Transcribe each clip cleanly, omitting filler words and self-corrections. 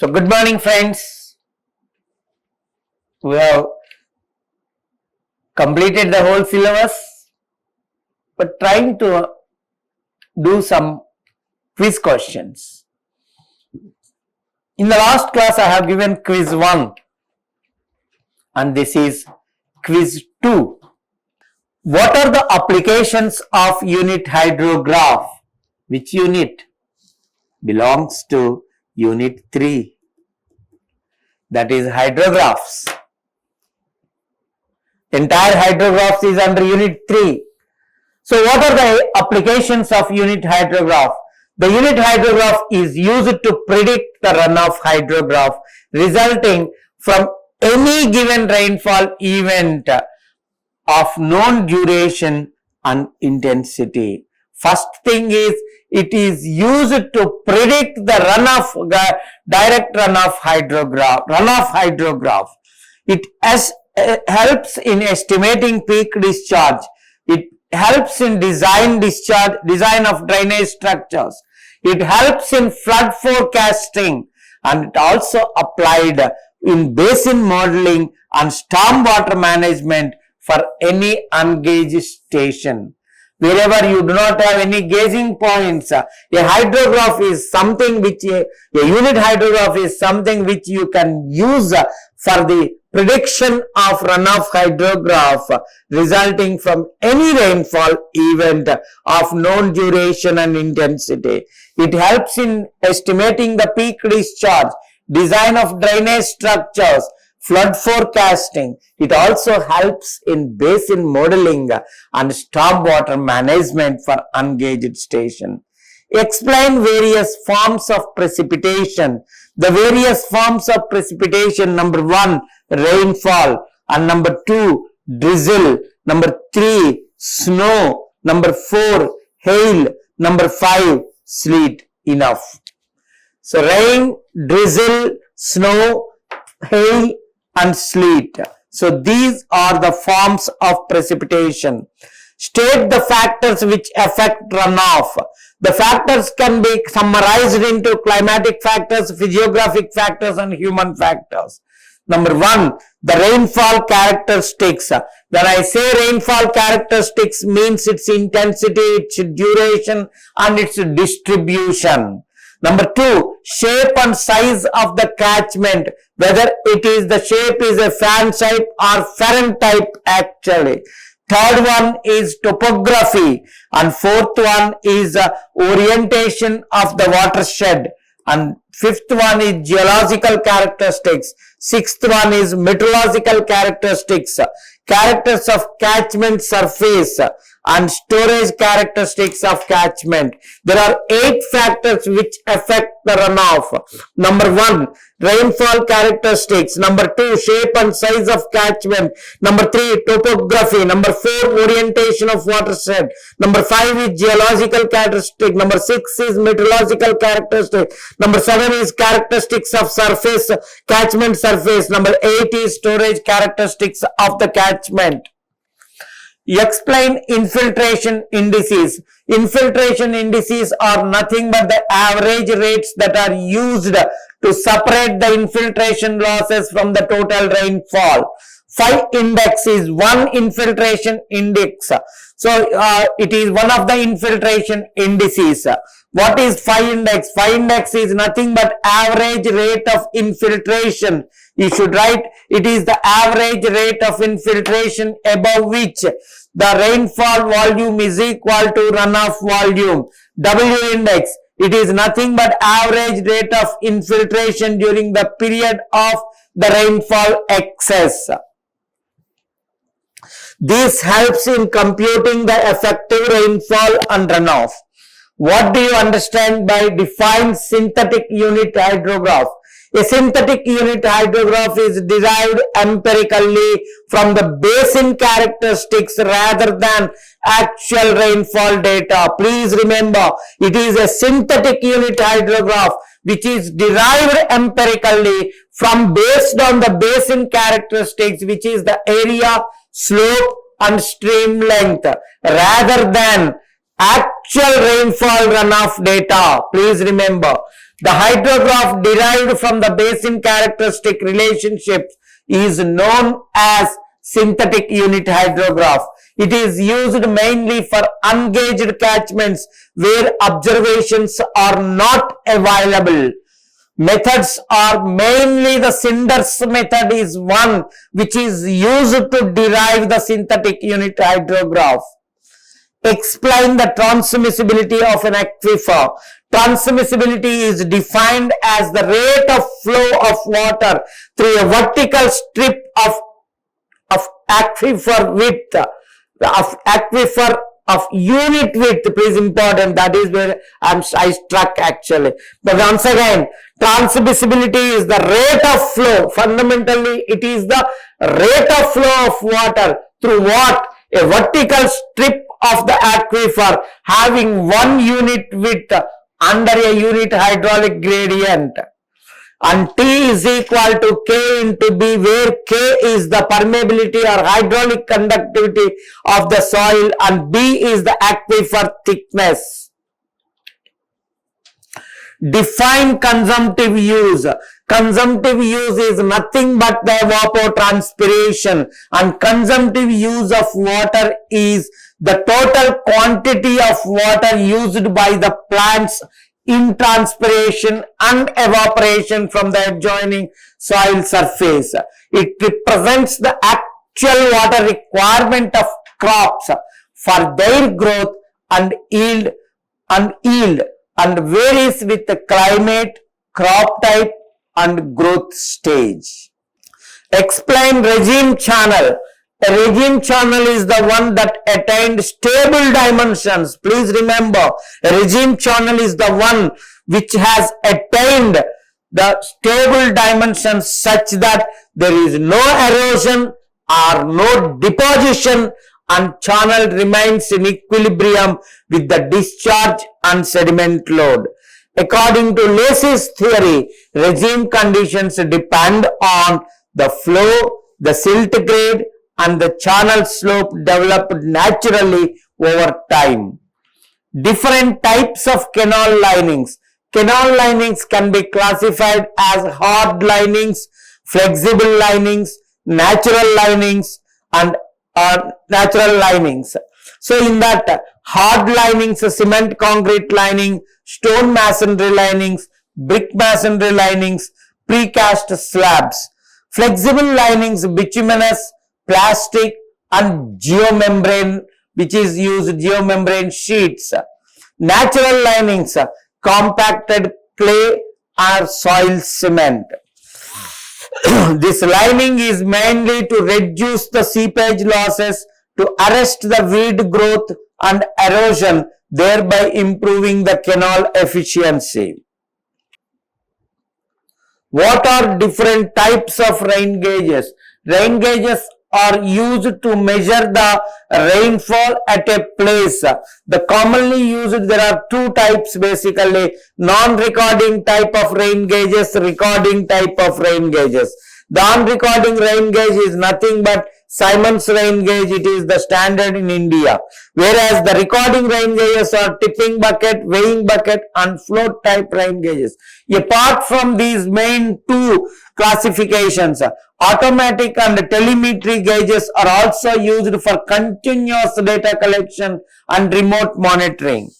So good morning friends. We have completed the whole syllabus, but trying to do some quiz questions. In the last class I have given quiz 1 and this is quiz 2. What are the applications of unit hydrograph? Which unit belongs to unit 3? That is hydrographs. Entire hydrographs is under unit 3. So what are the applications of unit hydrograph? The unit hydrograph is used to predict the runoff hydrograph resulting from any given rainfall event of known duration and intensity. First thing is, it is used to predict the direct runoff hydrograph. It helps in estimating peak discharge. It helps in design of drainage structures. It helps in flood forecasting, and it also applied in basin modeling and stormwater management for any ungauged station. Wherever you do not have any gauging points, a hydrograph is something which a unit hydrograph is something which you can use for the prediction of runoff hydrograph resulting from any rainfall event of known duration and intensity. It helps in estimating the peak discharge, design of drainage structures, flood forecasting. It also helps in basin modeling and stormwater management for ungauged station. Explain various forms of precipitation. The various forms of precipitation: number 1, rainfall, and number 2, drizzle, number 3, snow, number 4, hail, number 5, sleet. Enough. So rain, drizzle, snow, hail and sleet. So these are the forms of precipitation. State the factors which affect runoff. The factors can be summarized into climatic factors, physiographic factors and human factors. Number 1, the rainfall characteristics. When I say rainfall characteristics, means its intensity, its duration and its distribution. Number 2, shape and size of the catchment, whether it is the shape is a fan type or ferret type actually. Third one is topography, and fourth one is orientation of the watershed, and fifth one is geological characteristics. Sixth one is meteorological characteristics, characters of catchment surface and storage characteristics of catchment. There are 8 factors which affect the runoff. Number 1, rainfall characteristics. Number 2, shape and size of catchment. Number 3, topography. Number 4, orientation of watershed. Number 5 is geological characteristic. Number 6 is meteorological characteristic. Number 7 is characteristics of surface, catchment surface. Number 8 is storage characteristics of the catchment. Explain infiltration indices. Infiltration indices are nothing but the average rates that are used to separate the infiltration losses from the total rainfall. Phi index is one infiltration index. So it is one of the infiltration indices. What is phi index? Phi index is nothing but average rate of infiltration. You should write it is the average rate of infiltration above which the rainfall volume is equal to runoff volume. W index, it is nothing but average rate of infiltration during the period of the rainfall excess. This helps in computing the effective rainfall and runoff. What do you understand by define synthetic unit hydrograph? A synthetic unit hydrograph is derived empirically from the basin characteristics rather than actual rainfall data. Please remember, it is a synthetic unit hydrograph which is derived empirically from based on the basin characteristics, which is the area, slope and stream length, rather than actual rainfall runoff data. Please remember, The hydrograph derived from the basin characteristic relationships is known as synthetic unit hydrograph. It is used mainly for ungauged catchments where observations are not available. Methods are mainly the Cinders method is one which is used to derive the synthetic unit hydrograph. Explain the transmissibility of an aquifer. Transmissibility is defined as the rate of flow of water through a vertical strip of aquifer width, of unit width, please important, that is where I struck actually. But once again, transmissibility is the rate of flow. Fundamentally, it is the rate of flow of water through what? A vertical strip of the aquifer having 1 unit width under a unit hydraulic gradient. And T is equal to K into B, where K is the permeability or hydraulic conductivity of the soil and B is the aquifer thickness. Define consumptive use. Consumptive use is nothing but the evapotranspiration, and consumptive use of water is the total quantity of water used by the plants in transpiration and evaporation from the adjoining soil surface. It represents the actual water requirement of crops for their growth and yield and varies with the climate, crop type and growth stage. Explain regime channel. A regime channel is the one that attained stable dimensions. Please remember, a regime channel is the one which has attained the stable dimensions such that there is no erosion or no deposition and channel remains in equilibrium with the discharge and sediment load. According to Lacey's theory, regime conditions depend on the flow, the silt grade, and the channel slope developed naturally over time. Different types of canal linings. Canal linings can be classified as hard linings, flexible linings, natural linings, and natural linings. So in that, hard linings, cement concrete lining, stone masonry linings, brick masonry linings, precast slabs. Flexible linings, bituminous, plastic and geomembrane, which is used geomembrane sheets. Natural linings, compacted clay or soil cement. This lining is mainly to reduce the seepage losses, to arrest the weed growth and erosion, thereby improving the canal efficiency. What are different types of rain gauges? Rain gauges are used to measure the rainfall at a place. The commonly used, there are two types basically, non-recording type of rain gauges, recording type of rain gauges. The non-recording rain gauge is nothing but Simon's rain gauge. It is the standard in India. Whereas the recording rain gauges are tipping bucket, weighing bucket and float type rain gauges. Apart from these main two classifications, automatic and telemetry gauges are also used for continuous data collection and remote monitoring.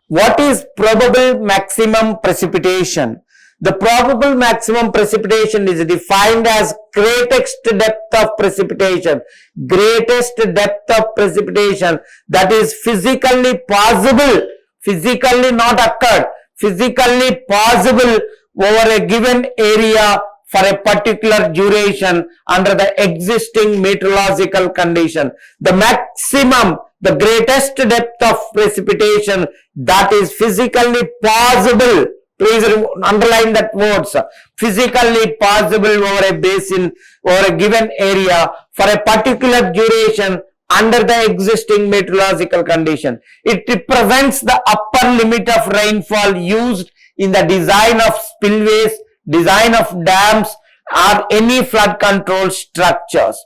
What is probable maximum precipitation? The probable maximum precipitation is defined as greatest depth of precipitation. Greatest depth of precipitation that is physically possible, physically not occurred, physically possible over a given area for a particular duration under the existing meteorological condition. The maximum, the greatest depth of precipitation that is physically possible, please underline that words, physically possible over a basin or a given area for a particular duration under the existing meteorological condition. It represents the upper limit of rainfall used in the design of spillways, design of dams or any flood control structures.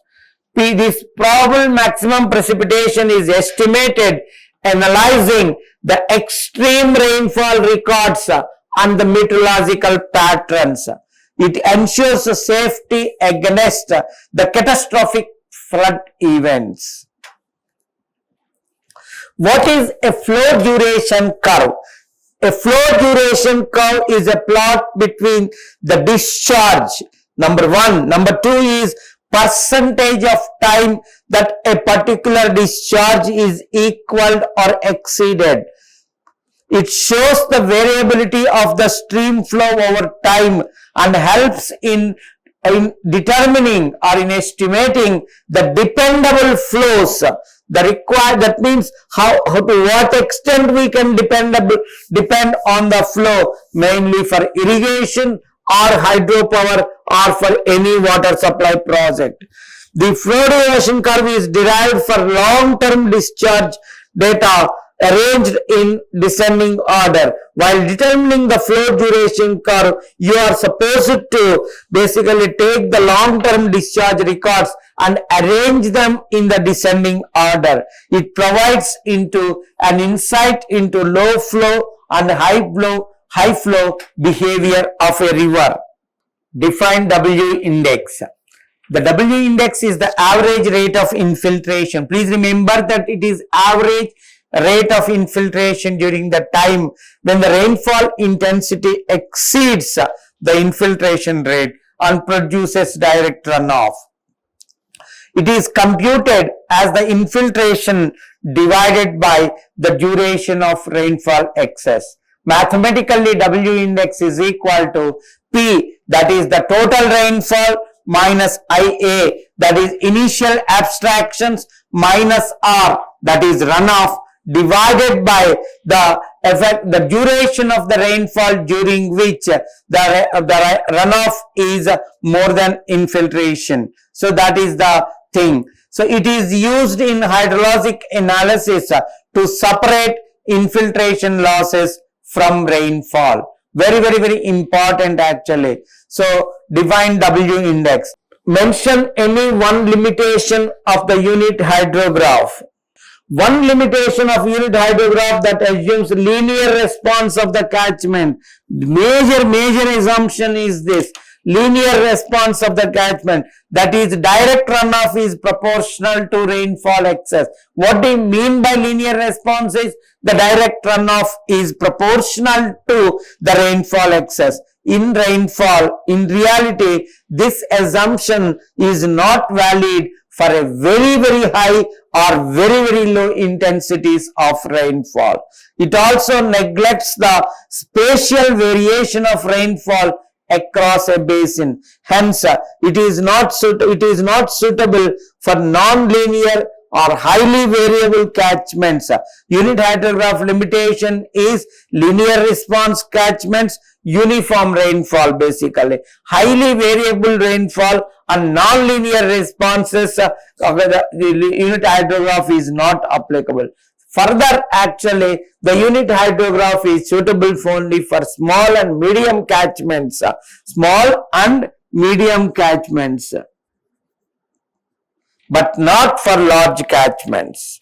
This probable maximum precipitation is estimated analyzing the extreme rainfall records and the meteorological patterns. It ensures safety against the catastrophic flood events. What is a flow duration curve? A flow duration curve is a plot between the discharge, number one. Number two is percentage of time that a particular discharge is equaled or exceeded. It shows the variability of the stream flow over time and helps in determining or in estimating the dependable flows. That means how to what extent we can depend on the flow, mainly for irrigation or hydropower or for any water supply project. The flow duration curve is derived for long-term discharge data arranged in descending order. While determining the flow duration curve, you are supposed to basically take the long-term discharge records and arrange them in the descending order. It provides into an insight into low flow and high flow behavior of a river. Define W index. The W index is the average rate of infiltration. Please remember that it is average rate of infiltration during the time when the rainfall intensity exceeds the infiltration rate and produces direct runoff. It is computed as the infiltration divided by the duration of rainfall excess. Mathematically, W index is equal to P, that is the total rainfall, minus IA, that is initial abstractions, minus R, that is runoff, divided by the duration of the rainfall during which the runoff is more than infiltration. So that is the thing. So it is used in hydrologic analysis to separate infiltration losses from rainfall. Very important actually. So define W index. Mention any one limitation of the unit hydrograph. One limitation of unit hydrograph that assumes linear response of the catchment. Major assumption is this. Linear response of the catchment, that is direct runoff is proportional to rainfall excess. What do you mean by linear response is the direct runoff is proportional to the rainfall excess. In rainfall, in reality, this assumption is not valid for a very high or very low intensities of rainfall. It also neglects the spatial variation of rainfall across a basin. Hence, it is not suitable for non-linear or highly variable catchments. Unit hydrograph limitation is linear response catchments, uniform rainfall basically. Highly variable rainfall and non-linear responses the unit hydrograph is not applicable. Further, actually, the unit hydrograph is suitable only for small and medium catchments. But not for large catchments.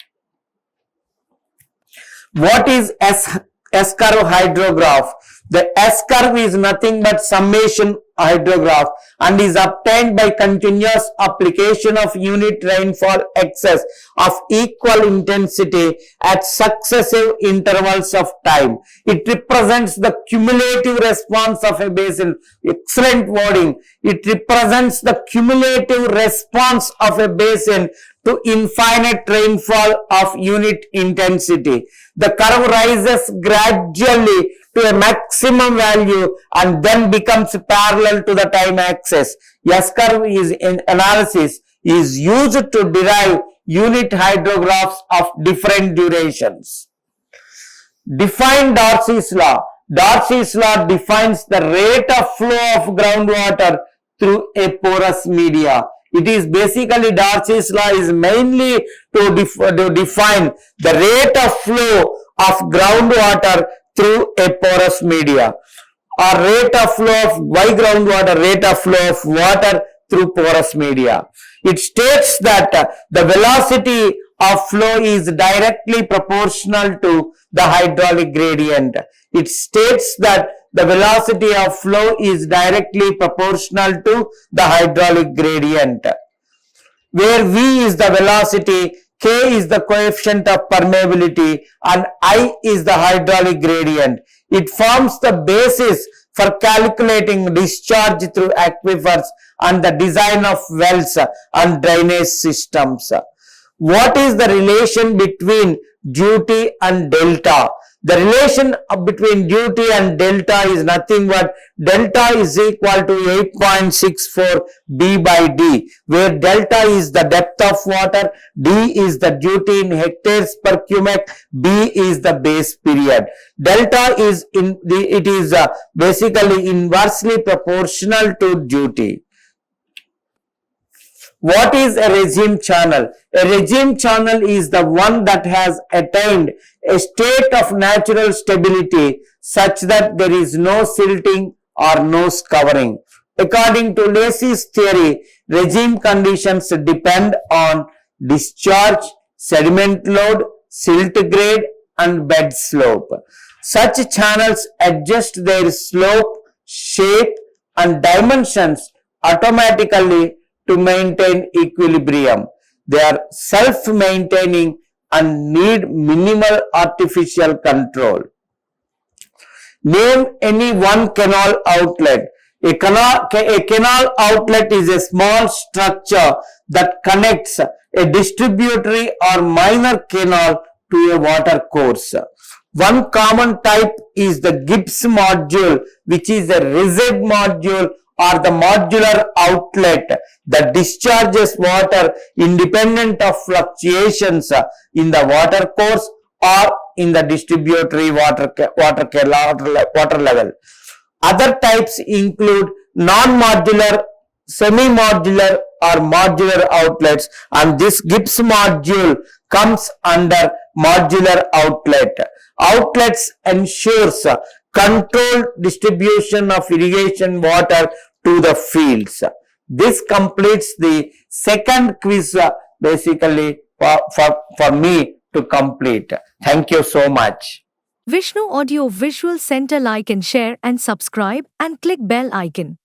What is S-curve hydrograph? The S-curve is nothing but summation hydrograph and is obtained by continuous application of unit rainfall excess of equal intensity at successive intervals of time. It represents the cumulative response of a basin. Excellent wording. It represents the cumulative response of a basin to infinite rainfall of unit intensity. The curve rises gradually to a maximum value and then becomes parallel to the time axis. S-curve analysis is used to derive unit hydrographs of different durations. Define Darcy's law. Darcy's law defines the rate of flow of groundwater through a porous media. It is basically Darcy's law is mainly to define the rate of flow of groundwater through a porous media, or rate of flow of groundwater, rate of flow of water through porous media. It states that the velocity of flow is directly proportional to the hydraulic gradient. It states that the velocity of flow is directly proportional to the hydraulic gradient, where V is the velocity, K is the coefficient of permeability, and I is the hydraulic gradient. It forms the basis for calculating discharge through aquifers and the design of wells and drainage systems. What is the relation between duty and delta? The relation between duty and delta is nothing but delta is equal to 8.64 B by D, where delta is the depth of water, D is the duty in hectares per cubic, B is the base period. Delta is basically inversely proportional to duty. What is a regime channel? A regime channel is the one that has attained a state of natural stability such that there is no silting or no scouring. According to Lacey's theory, regime conditions depend on discharge, sediment load, silt grade, and bed slope. Such channels adjust their slope, shape, and dimensions automatically to maintain equilibrium. They are self-maintaining and need minimal artificial control. Name any one canal outlet. A canal outlet is a small structure that connects a distributary or minor canal to a water course. One common type is the Gibbs module, which is a rigid module or the modular outlet that discharges water independent of fluctuations in the water course or in the distributary water level. Other types include non-modular, semi-modular or modular outlets, and this Gibbs module comes under modular outlet. Outlets ensures controlled distribution of irrigation water to the fields. This completes the second quiz basically for me to complete. Thank you so much. Vishnu Audio Visual Center, like and share and subscribe and click bell icon.